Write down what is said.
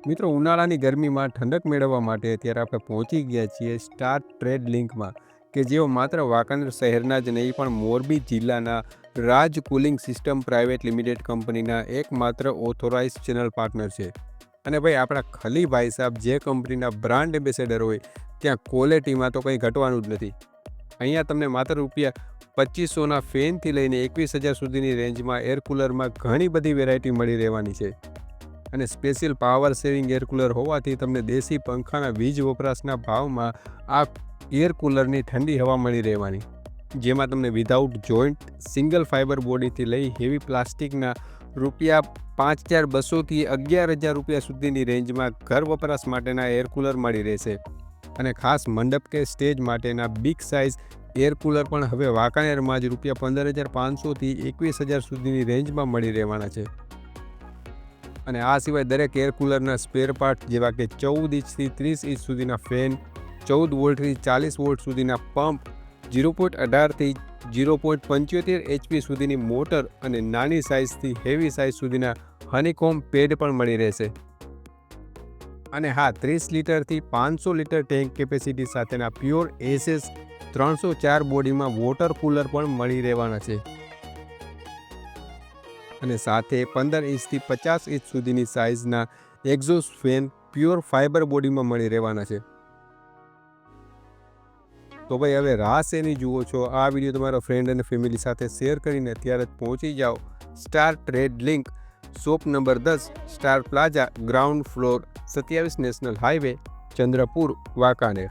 મિત્રો, ઉનાળાની ગરમીમાં ઠંડક મેળવવા માટે અત્યારે આપણે પહોંચી ગયા છીએ સ્ટાર ટ્રેડ લિંકમાં, કે જેઓ માત્ર વાંકાનેર શહેરના જ નહીં પણ મોરબી જિલ્લાના રાજ કુલિંગ સિસ્ટમ પ્રાઇવેટ લિમિટેડ કંપનીના એકમાત્ર ઓથોરાઇઝ ચેનલ પાર્ટનર છે. અને ભાઈ, આપણા ખલીભાઈ સાહેબ જે કંપનીના બ્રાન્ડ એમ્બેસેડર હોય ત્યાં ક્વોલિટીમાં તો કંઈ ઘટવાનું જ નથી. અહીંયા તમને માત્ર રૂપિયા 2500ના ફેનથી લઈને 21,000 સુધીની રેન્જમાં એર કુલરમાં ઘણી બધી વેરાયટી મળી રહેવાની છે. અને special power saving air cooler હોવાથી તમને દેશી પંખાના વીજ વપરાશના ભાવમાં આ એર કુલરની ઠંડી હવા મળી રહેવાની, જેમાં તમને વિધાઉટ જોઈન્ટ સિંગલ ફાઇબર બોડીથી લઈ હેવી પ્લાસ્ટિકના રૂપિયા 5,200થી 11,000 રૂપિયા સુધીની રેન્જમાં ઘર વપરાશ માટેના એર કુલર મળી રહેશે. અને ખાસ મંડપ કે સ્ટેજ માટેના બિગ સાઇઝ એર કુલર પણ હવે વાંકાનેરમાં જ રૂપિયા 15,500થી 21,000 સુધીની રેન્જમાં મળી રહેવાના છે. અને આ સિવાય દરેક એર કુલરના સ્પેર પાર્ટ જેવા કે 14 ઇંચથી 30 ઇંચ સુધીના ફેન, 14 વોલ્ટથી 40 વોલ્ટ સુધીના પંપ, 0.18થી 0.75 HP સુધીની મોટર અને નાની સાઇઝથી હેવી સાઇઝ સુધીના હનીકોમ્બ પેડ પણ મળી રહેશે. અને હા, 30 લીટરથી 500 લીટર ટેન્ક કેપેસિટી સાથેના પ્યોર એસએસ 304 બોડીમાં વોટર કુલર પણ મળી રહેવાના છે. અને સાથે 15 ઇંચથી 50 ઇંચ સુધીની સાઇઝના એક્ઝોસ્ટ ફેન પ્યોર ફાઇબર બોડીમાં મળી રહેવાના છે. તો ભાઈ, હવે રાહ શેની જુઓ છો? આ વિડીયો તમારા ફ્રેન્ડ અને ફેમિલી સાથે શેર કરીને અત્યારે જ પહોંચી જાઓ star trade link, shop number 10, star plaza, ground floor, 27 national highway, Chandrapur, Wankaner.